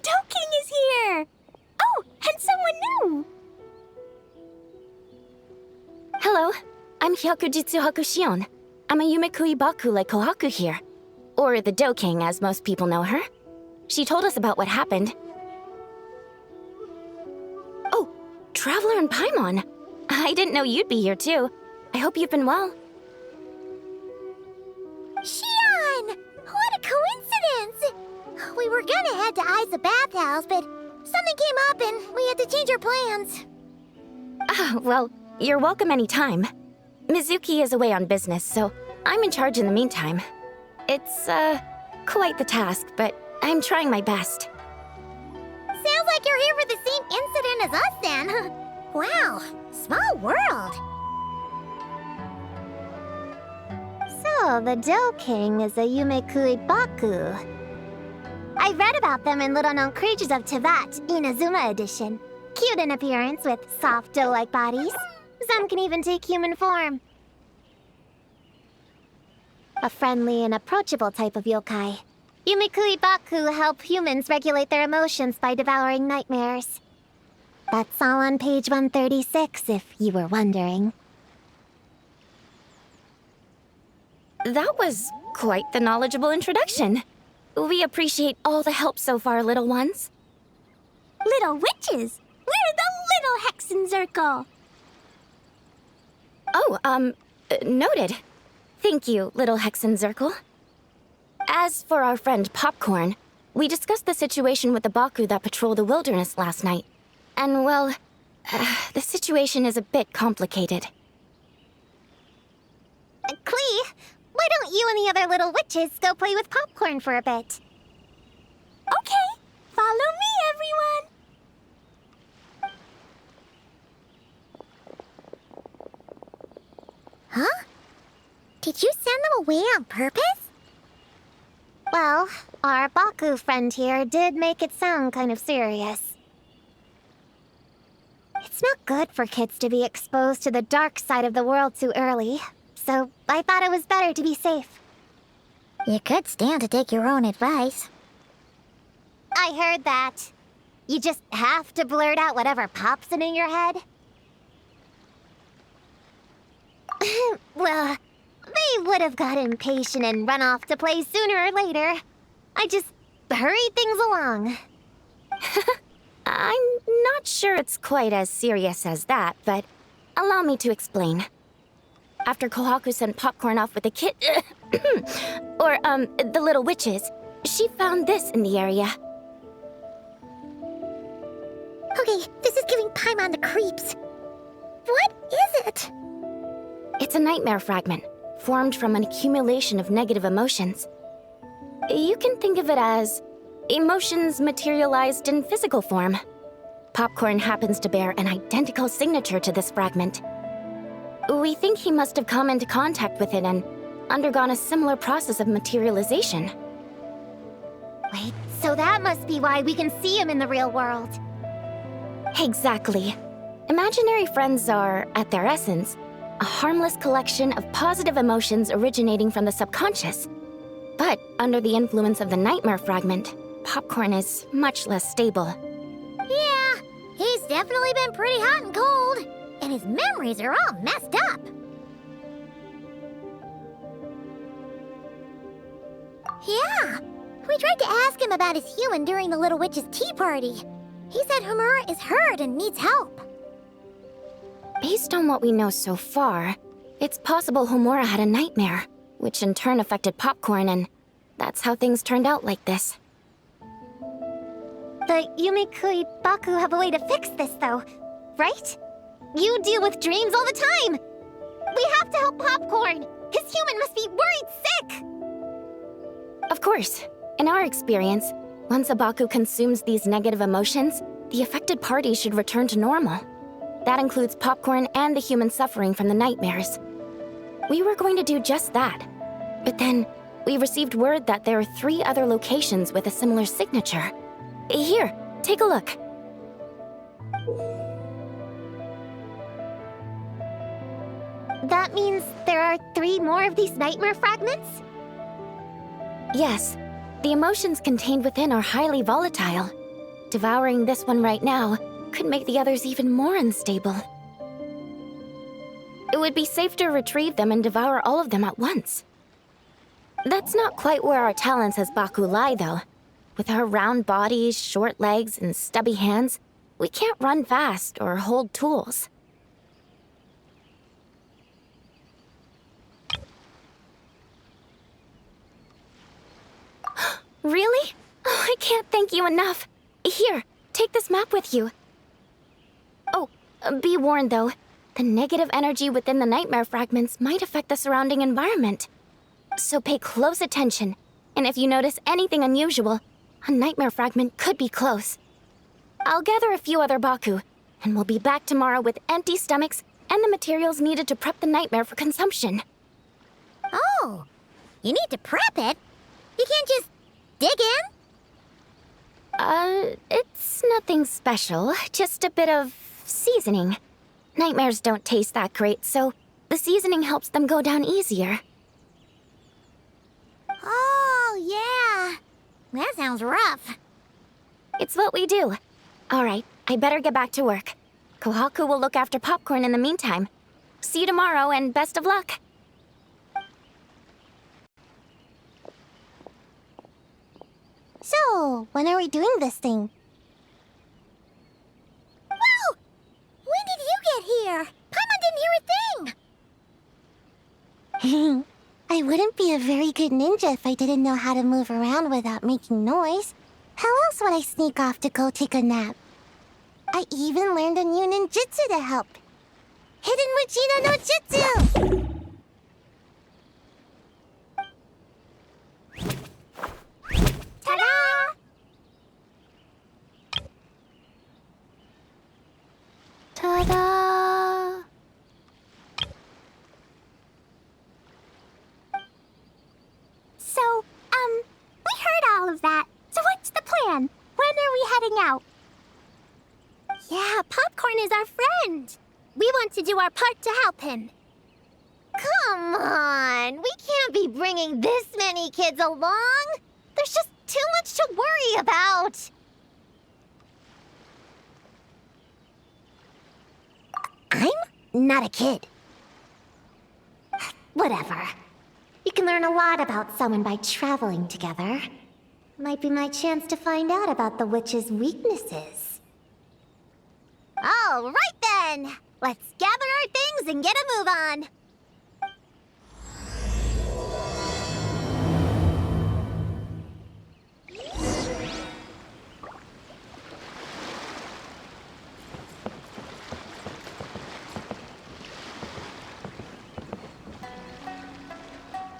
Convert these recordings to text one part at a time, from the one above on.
Dough King is here! Oh, and someone new! Hello, I'm Hyakujitsu Hakushion. I'm a Yumekui Baku like Kohaku here. Or the Dough King, as most people know her. She told us about what happened. Oh, Traveler and Paimon. I didn't know you'd be here too. I hope you've been well. Shion! What a coincidence! We were gonna head to Aiza Bathhouse, but something came up and we had to change our plans. Well, you're welcome anytime. Mizuki is away on business, so I'm in charge in the meantime. It's, quite the task, but I'm trying my best. Sounds like you're here for the same incident as us then. Wow, small world. So, the Dough King is a Yumekui Baku. I read about them in Little Known Creatures of Teyvat, Inazuma edition. Cute in appearance with soft dough-like bodies. Some can even take human form. A friendly and approachable type of yokai. Yumekui Baku help humans regulate their emotions by devouring nightmares. That's all on page 136, if you were wondering. That was quite the knowledgeable introduction. We appreciate all the help so far, little ones. Little witches! We're the Little Hexen Circle! Oh, noted. Thank you, little Hexen Zirkel. As for our friend Popcorn, we discussed the situation with the Baku that patrol the wilderness last night. And, well, the situation is a bit complicated. Klee, why don't you and the other little witches go play with Popcorn for a bit? Okay, follow me, everyone! Huh? Did you send them away on purpose? Well, our Baku friend here did make it sound kind of serious. It's not good for kids to be exposed to the dark side of the world too early, so I thought it was better to be safe. You could stand to take your own advice. I heard that. You just have to blurt out whatever pops in your head. Well, they would have got impatient and run off to play sooner or later. I just hurried things along. I'm not sure it's quite as serious as that, but allow me to explain. After Kohaku sent Popcorn off with the kid... or, the little witches, she found this in the area. Okay, this is giving Paimon the creeps. What is it? It's a nightmare fragment, formed from an accumulation of negative emotions. You can think of it as emotions materialized in physical form. Popcorn happens to bear an identical signature to this fragment. We think he must have come into contact with it and undergone a similar process of materialization. Wait, so that must be why we can see him in the real world. Exactly. Imaginary friends are, at their essence, a harmless collection of positive emotions originating from the subconscious. But under the influence of the nightmare fragment, Popcorn is much less stable. Yeah, he's definitely been pretty hot and cold, and his memories are all messed up. Yeah, we tried to ask him about his human during the Little Witch's tea party. He said Homura is hurt and needs help. Based on what we know so far, it's possible Homura had a nightmare, which in turn affected Popcorn, and that's how things turned out like this. The Yumekui Baku have a way to fix this, though, right? You deal with dreams all the time! We have to help Popcorn! His human must be worried sick! Of course. In our experience, once a Baku consumes these negative emotions, the affected party should return to normal. That includes Popcorn and the human suffering from the nightmares. We were going to do just that. But then, we received word that there are 3 other locations with a similar signature. Here, take a look. That means there are 3 more of these nightmare fragments? Yes. The emotions contained within are highly volatile. Devouring this one right now could make the others even more unstable. It would be safe to retrieve them and devour all of them at once. That's not quite where our talents as Baku lie, though. With our round bodies, short legs, and stubby hands, we can't run fast or hold tools. Really? Oh, I can't thank you enough. Here, take this map with you. Oh, be warned though. The negative energy within the nightmare fragments might affect the surrounding environment. So pay close attention, and if you notice anything unusual, a nightmare fragment could be close. I'll gather a few other Baku, and we'll be back tomorrow with empty stomachs and the materials needed to prep the nightmare for consumption. Oh, you need to prep it? You can't just dig in? It's nothing special, just a bit of seasoning. Nightmares don't taste that great, so the seasoning helps them go down easier. Oh, yeah. That sounds rough. It's what we do. All right, I better get back to work. Kohaku will look after popcorn in the meantime. See you tomorrow, and best of luck. So, when are we doing this thing? Whoa! When did you get here? Paimon didn't hear a thing! I wouldn't be a very good ninja if I didn't know how to move around without making noise. How else would I sneak off to go take a nap? I even learned a new ninjutsu to help. Hidden Mujina no Jutsu! Ta-da! Ta-da! So, we heard all of that. So what's the plan? When are we heading out? Yeah, Popcorn is our friend. We want to do our part to help him. Come on! We can't be bringing this many kids along. There's just too much to worry about. I'm not a kid. Whatever. You can learn a lot about someone by traveling together. Might be my chance to find out about the witch's weaknesses. All right then! Let's gather our things and get a move on.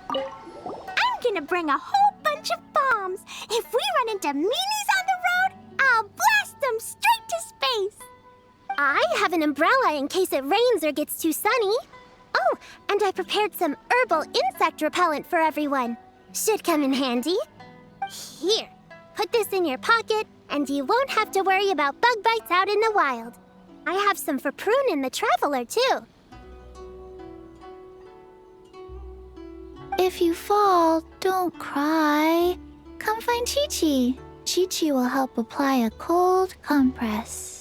I'm gonna bring a whole bunch of bombs. If we run into meanies on the road, I'll blast them straight to space. I have an umbrella in case it rains or gets too sunny. Oh, and I prepared some herbal insect repellent for everyone. Should come in handy. Here, put this in your pocket, and you won't have to worry about bug bites out in the wild. I have some for Prune in the Traveler, too. If you fall, don't cry. Come find Chi-Chi. Chi-Chi will help apply a cold compress.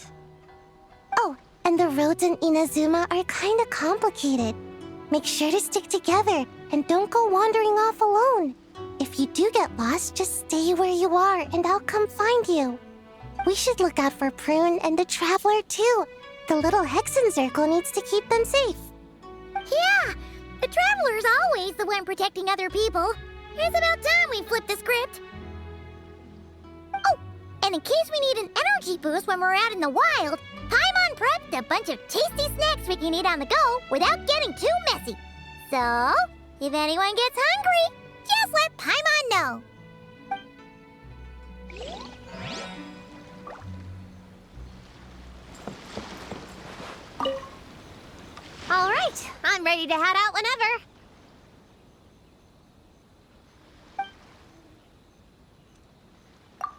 Oh, and the roads in Inazuma are kinda complicated. Make sure to stick together and don't go wandering off alone. If you do get lost, just stay where you are and I'll come find you. We should look out for Prune and the Traveler too. The little Hexen Circle needs to keep them safe. Yeah, the Traveler's always the one protecting other people. It's about time we flip the script. Oh, and in case we need an energy boost when we're out in the wild, Paimon prepped a bunch of tasty snacks we can eat on the go without getting too messy. So, if anyone gets hungry, just let Paimon know. All right, I'm ready to head out whenever.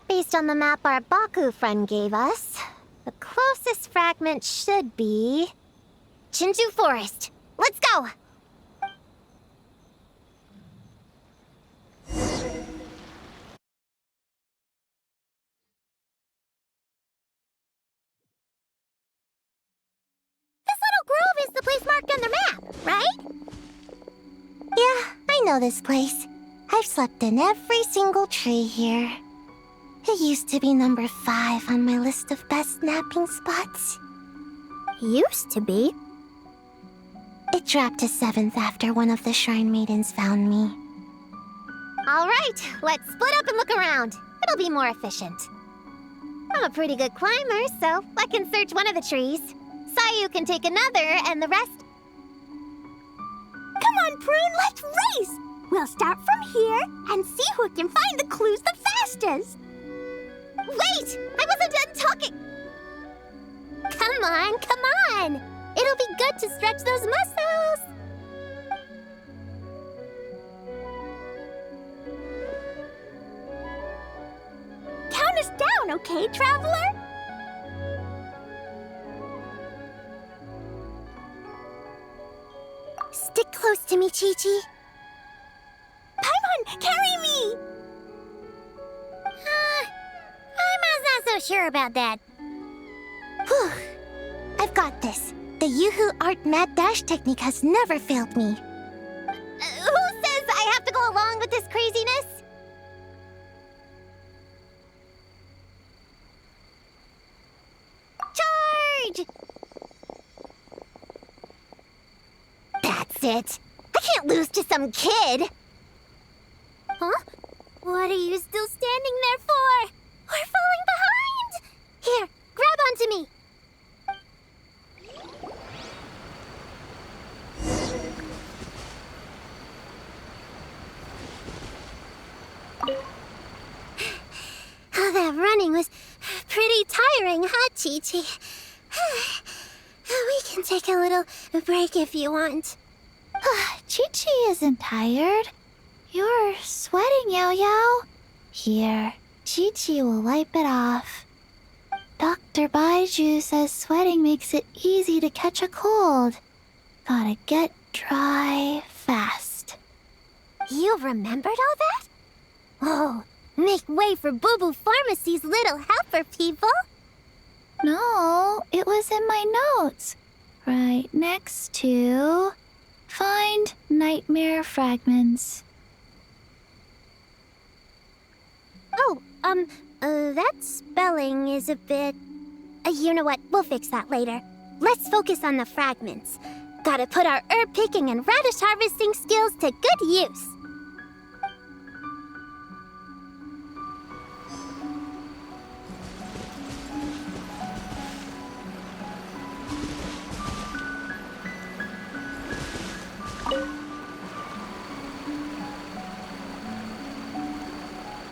Based on the map our Baku friend gave us, the closest fragment should be Chinju Forest. Let's go! know this place. I've slept in every single tree here. It used to be number 5 on my list of best napping spots. Used to be? It dropped to 7th after one of the Shrine Maidens found me. All right, let's split up and look around. It'll be more efficient. I'm a pretty good climber, so I can search one of the trees. Sayu can take another, and the rest... Come on, Prune, let's race! We'll start from here and see who can find the clues the fastest. Wait! I wasn't done talking! Come on! It'll be good to stretch those muscles. Count us down, okay, traveler? Stick close to me, Chi-Chi. Paimon, carry me! I'm not so sure about that. Whew. I've got this. The Yoo-Hoo Art Mad Dash technique has never failed me. Who says I have to go along with this craziness? Charge! That's it. I can't lose to some kid. Huh? What are you still standing there for? We're falling behind! Here, grab onto me. Oh, that running was pretty tiring, huh, Chi-Chi? We can take a little break if you want. Chi-Chi isn't tired. You're sweating, Yo-Yo. Here, Chi-Chi will wipe it off. Dr. Baiju says sweating makes it easy to catch a cold. Gotta get dry fast. You remembered all that? Oh, make way for Boo Boo Pharmacy's little helper, people. No, it was in my notes. Right next to... Find nightmare fragments. Oh, that spelling is a bit... you know what? We'll fix that later. Let's focus on the fragments. Gotta put our herb picking and radish harvesting skills to good use.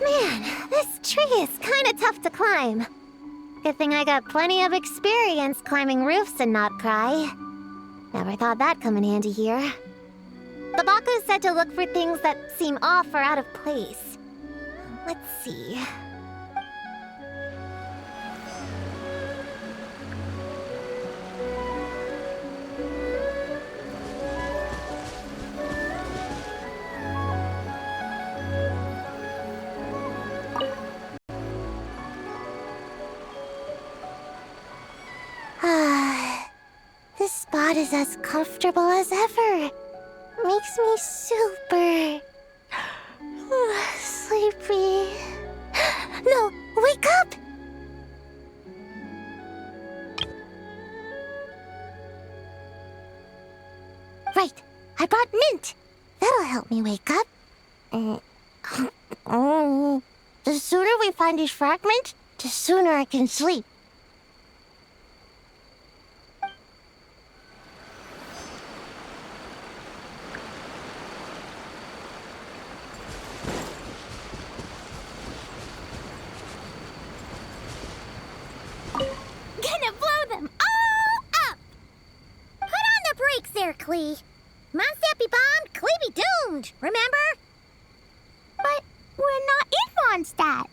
Man, this tree is kind of tough to climb. Good thing I got plenty of experience climbing roofs and not cry. Never thought that'd come in handy here. The Baku said to look for things that seem off or out of place. Let's see. This spot is as comfortable as ever. Makes me super sleepy. No, wake up! Right, I brought mint. That'll help me wake up. The sooner we find these fragments, the sooner I can sleep. Gonna blow them all up! Put on the brakes there, Klee. Monstep be bombed, Klee be doomed, remember? But we're not in Mondstadt.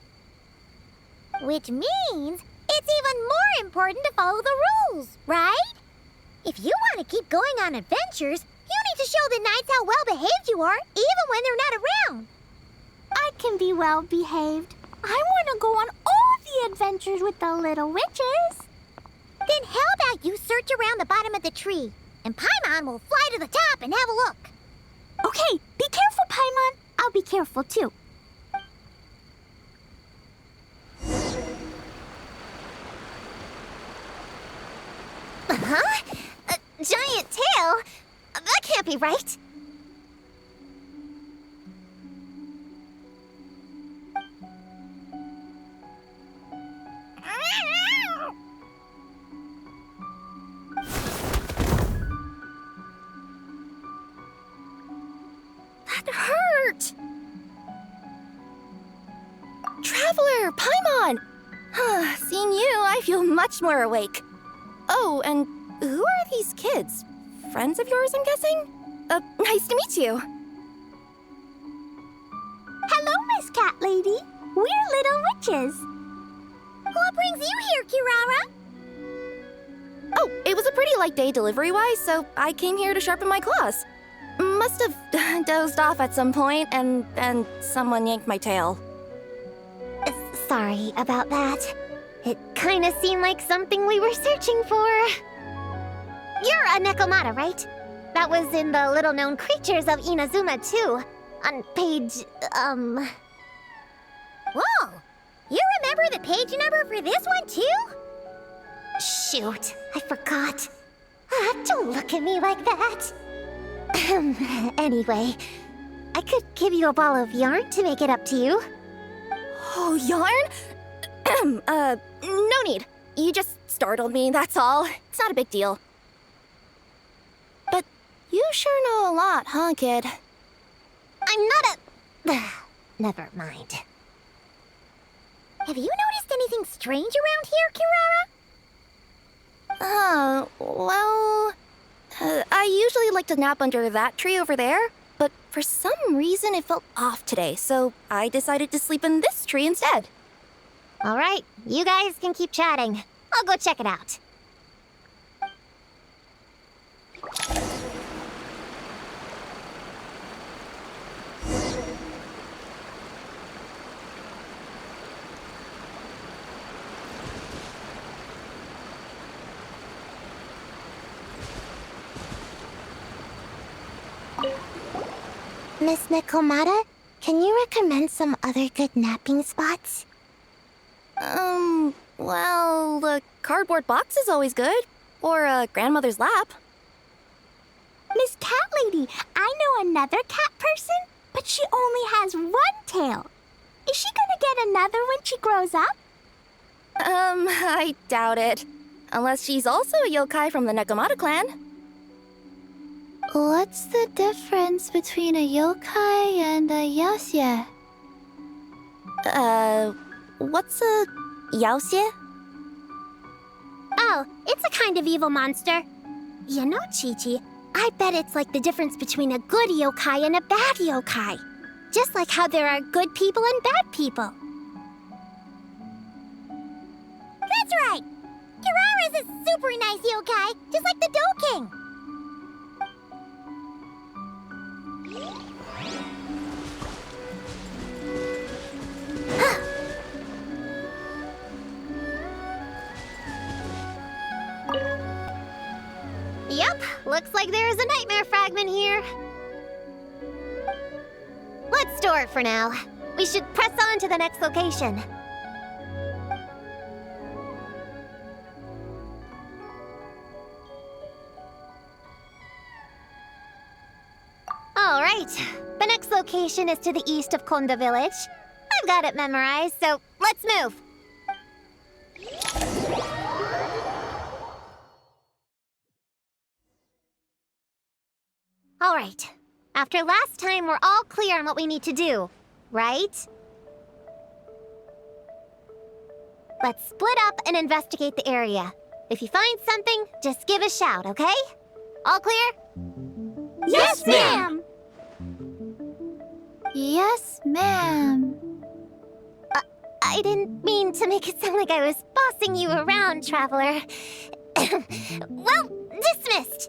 Which means it's even more important to follow the rules, right? If you want to keep going on adventures, you need to show the knights how well-behaved you are, even when they're not around. I can be well-behaved. I want to go on all the adventures with the little witches. Then how about you search around the bottom of the tree, and Paimon will fly to the top and have a look. Okay, be careful, Paimon. I'll be careful, too. Huh? A giant tail? That can't be right. That hurt! Traveler, Paimon! Seeing you, I feel much more awake. Oh, and who are these kids? Friends of yours, I'm guessing? Nice to meet you. Hello, Miss Cat Lady. We're little witches. What brings you here, Kirara? Oh, it was a pretty light day delivery-wise, so I came here to sharpen my claws. Must have dozed off at some point, and then someone yanked my tail. Sorry about that. It kinda seemed like something we were searching for. You're a Nekomata, right? That was in the little-known creatures of Inazuma, too. On page, Whoa! You remember the page number for this one, too? Shoot, I forgot. Don't look at me like that. Anyway, I could give you a ball of yarn to make it up to you. Oh, yarn? No need. You just startled me, that's all. It's not a big deal. But you sure know a lot, huh, kid? I'm not a... Never mind. Have you noticed anything strange around here, Kirara? Well... I usually like to nap under that tree over there, but for some reason it felt off today, so I decided to sleep in this tree instead. All right, you guys can keep chatting. I'll go check it out. Miss Nekomata, can you recommend some other good napping spots? Well, the cardboard box is always good. Or a grandmother's lap. Miss Cat Lady, I know another cat person, but she only has one tail. Is she gonna get another when she grows up? I doubt it. Unless she's also a yokai from the Nekomata clan. What's the difference between a yokai and a yaoxie? What's a yaoxie? Oh, it's a kind of evil monster. You know, Chi-Chi, I bet it's like the difference between a good yokai and a bad yokai. Just like how there are good people and bad people. That's right! Kirara's a super nice yokai, just like the Dough King. Yep, looks like there's a nightmare fragment here. Let's store it for now. We should press on to the next location. All right, the next location is to the east of Konda Village. I've got it memorized, so let's move. All right. After last time, we're all clear on what we need to do, right? Let's split up and investigate the area. If you find something, just give a shout, okay? All clear? Yes, ma'am! Yes, ma'am. I didn't mean to make it sound like I was bossing you around, Traveler. Well, dismissed.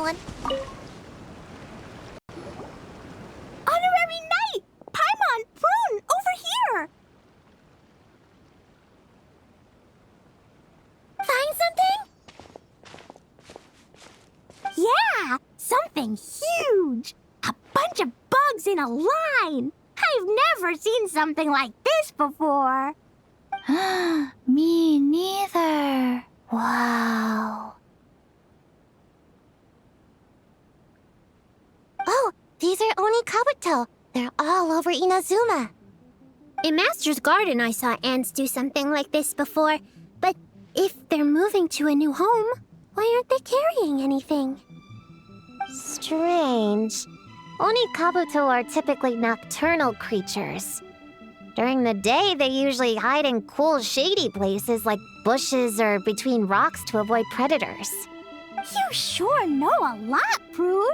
Melon. Honorary Knight! Paimon, Prune, over here! Find something? Yeah, something huge! A bunch of bugs in a line! I've never seen something like this before. Me neither. Wow. Oh, these are Onikabuto. They're all over Inazuma. In Master's Garden, I saw ants do something like this before. But if they're moving to a new home, why aren't they carrying anything? Strange. Onikabuto are typically nocturnal creatures. During the day, they usually hide in cool, shady places like bushes or between rocks to avoid predators. You sure know a lot, Prune.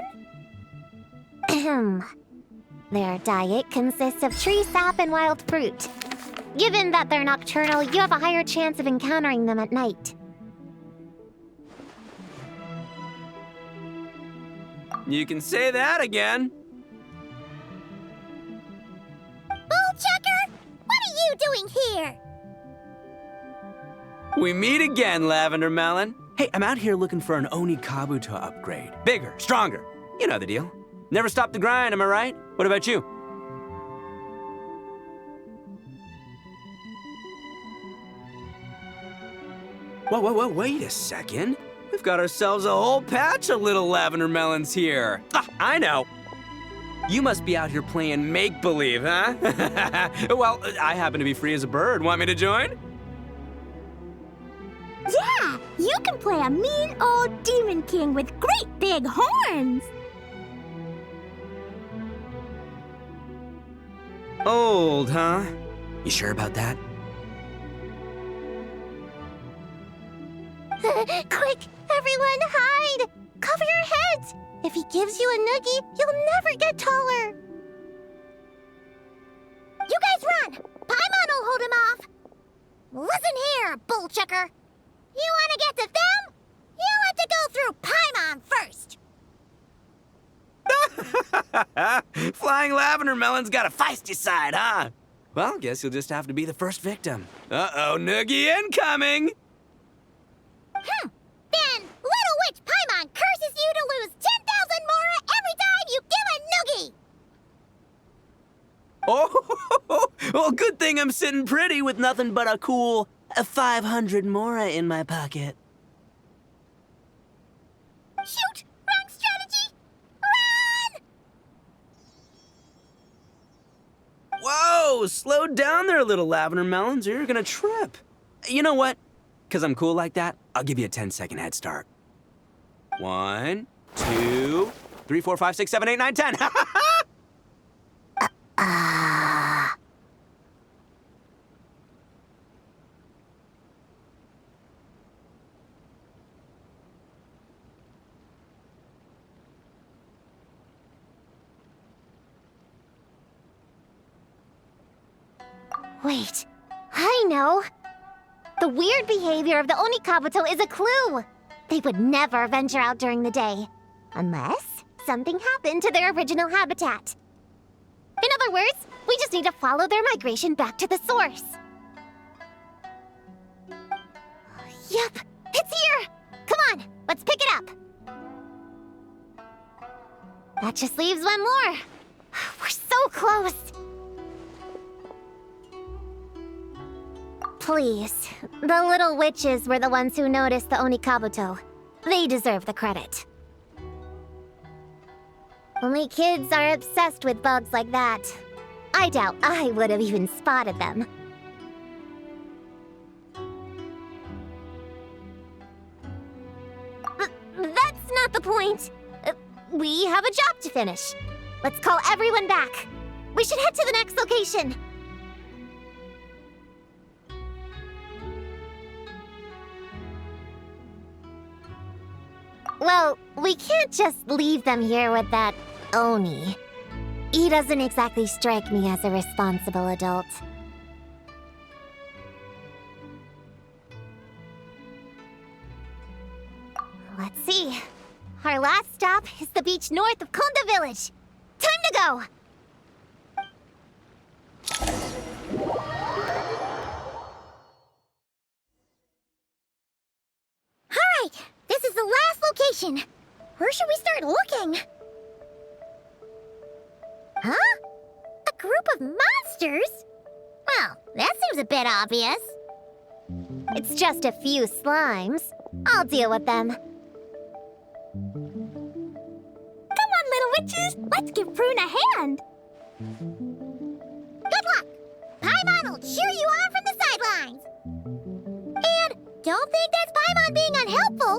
Ahem. Their diet consists of tree sap and wild fruit. Given that they're nocturnal, you have a higher chance of encountering them at night. You can say that again. Bullchucker, what are you doing here? We meet again, Lavender Melon. Hey, I'm out here looking for an Onikabuto upgrade. Bigger, stronger. You know the deal. Never stop the grind, am I right? What about you? Whoa, wait a second. We've got ourselves a whole patch of little lavender melons here. Ah, I know. You must be out here playing make-believe, huh? Well, I happen to be free as a bird. Want me to join? Yeah, you can play a mean old demon king with great big horns. Old, huh? You sure about that? Quick, everyone hide! Cover your heads! If he gives you a noogie, you'll never get taller. You guys run! Paimon will hold him off! Listen here, Bullchucker. You want to get to them? You have to go through Paimon first! Flying lavender melon's got a feisty side, huh? Well, guess you'll just have to be the first victim. Uh-oh, noogie incoming! Then Little Witch Paimon curses you to lose 10,000 mora every time you give a noogie! Oh, well, good thing I'm sitting pretty with nothing but a cool 500 mora in my pocket. Shoot! Wrong strategy! Run! Whoa, slow down there, little lavender melons, or you're gonna trip. You know what? Because I'm cool like that, I'll give you a 10-second head start. 1, 2, 3, 4, 5, 6, 7, 8, 9, 10. Wait, I know. The weird behavior of the Onikabuto is a clue. They would never venture out during the day, unless something happened to their original habitat. In other words, we just need to follow their migration back to the source. Yep, it's here! Come on, let's pick it up. That just leaves one more. We're so close. Please, the little witches were the ones who noticed the Onikabuto. They deserve the credit. Only kids are obsessed with bugs like that. I doubt I would have even spotted them. That's not the point. We have a job to finish. Let's call everyone back. We should head to the next location. Well, we can't just leave them here with that Oni. He doesn't exactly strike me as a responsible adult. Let's see. Our last stop is the beach north of Konda Village. Time to go! Alright, this is the last location. Where should we start looking? Huh? A group of monsters? Well, that seems a bit obvious. It's just a few slimes. I'll deal with them. Come on, little witches. Let's give Prune a hand. Good luck! Paimon will cheer you on from the sidelines. And don't think that's Paimon being unhelpful.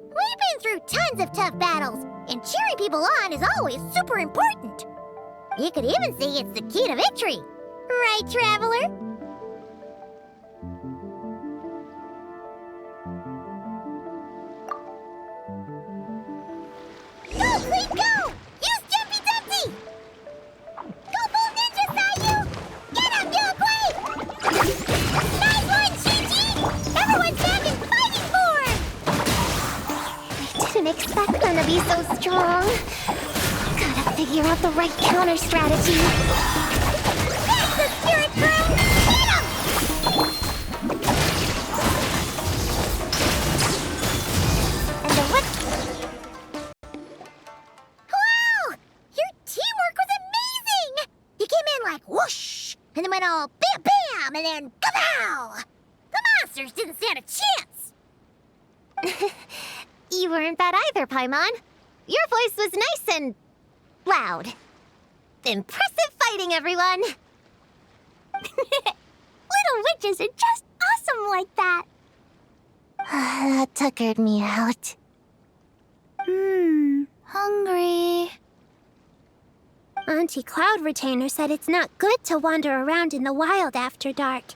We've been through tons of tough battles, and cheering people on is always super important. You could even say it's the key to victory. Right, Traveler? Go, Clee, go! Use Jumpy Dumpty! Go, Bull Ninja, Sayu! Get him, Yogui! Nice one, Chi-Chi! Everyone's back in fighting form! I didn't expect them to be so strong. Gotta figure out the right counter strategy. That's the spirit, Prune! Get him! And the what? Wow! Your teamwork was amazing! You came in like whoosh, and then went all bam bam, and then kapow! The monsters didn't stand a chance! You weren't bad either, Paimon. Your voice was nice and loud. Impressive fighting, everyone! Little witches are just awesome like that. That tuckered me out. Hungry. Auntie Cloud Retainer said it's not good to wander around in the wild after dark.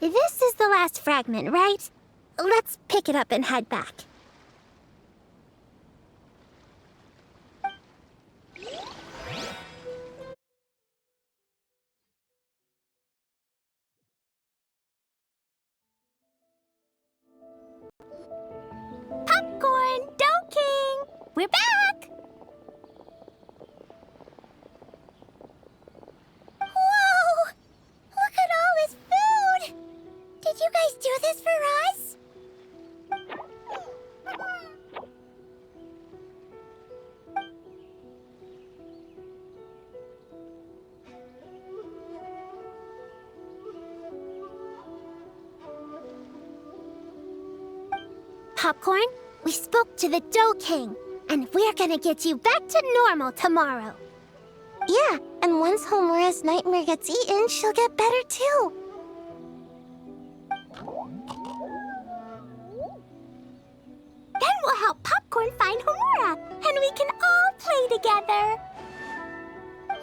This is the last fragment, right? Let's pick it up and head back. Popcorn, Dough King. We're back. Whoa! Look at all this food! Did you guys do this for us? Popcorn, we spoke to the Dough King, and we're gonna get you back to normal tomorrow. Yeah, and once Homora's nightmare gets eaten, she'll get better too. Then we'll help Popcorn find Homura, and we can all play together.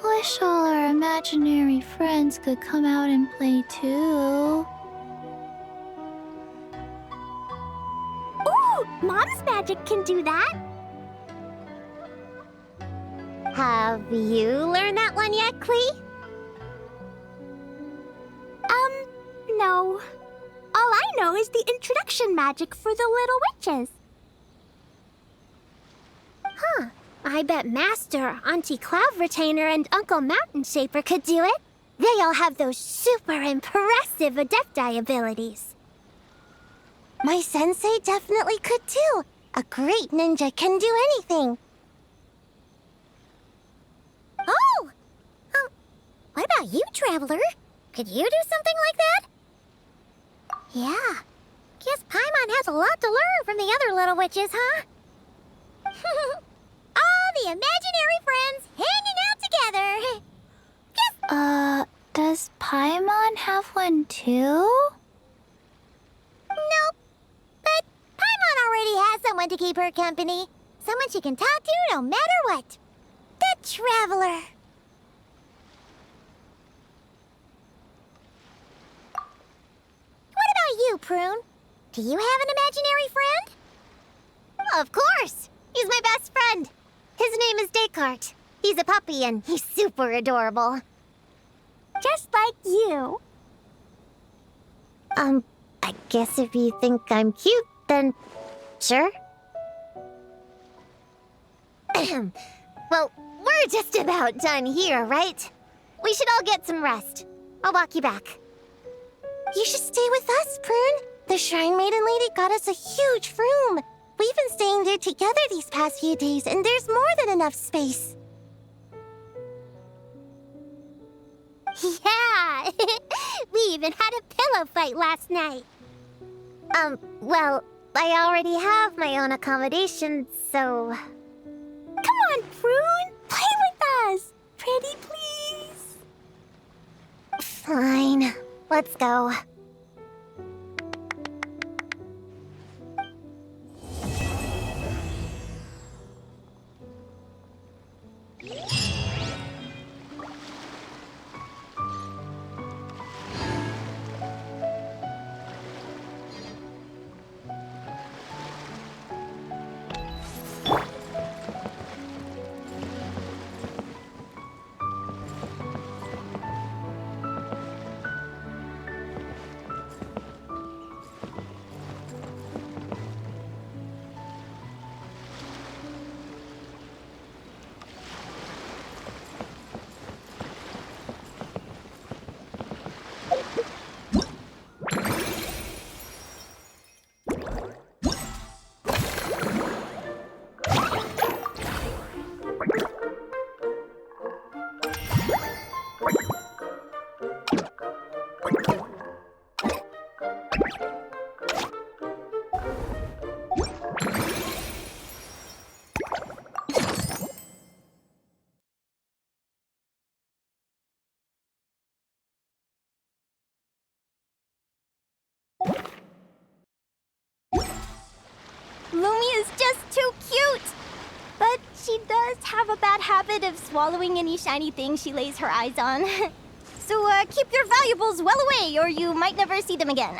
Wish all our imaginary friends could come out and play too. Ooh, Mom's magic can do that. Have you learned that one yet, Clee? No. All I know is the introduction magic for the little witches. Huh. I bet Master, Auntie Cloud Retainer, and Uncle Mountain Shaper could do it. They all have those super impressive Adepti abilities. My sensei definitely could too. A great ninja can do anything. Oh! What about you, Traveler? Could you do something like that? Yeah. Guess Paimon has a lot to learn from the other little witches, huh? All the imaginary friends hanging out together. Does Paimon have one too? Nope. But Paimon already has someone to keep her company. Someone she can talk to no matter what. The Traveler. What about you, Prune? Do you have an imaginary friend? Of course! He's my best friend. His name is Descartes. He's a puppy and he's super adorable. Just like you. I guess if you think I'm cute, then sure. Well, we're just about done here, right? We should all get some rest. I'll walk you back. You should stay with us, Prune. The Shrine Maiden Lady got us a huge room. We've been staying there together these past few days, and there's more than enough space. Yeah! We even had a pillow fight last night. Well, I already have my own accommodation, so... Come on, Prune! Play with us! Pretty please! Fine. Let's go. Lumia's just too cute! But she does have a bad habit of swallowing any shiny thing she lays her eyes on. So keep your valuables well away or you might never see them again.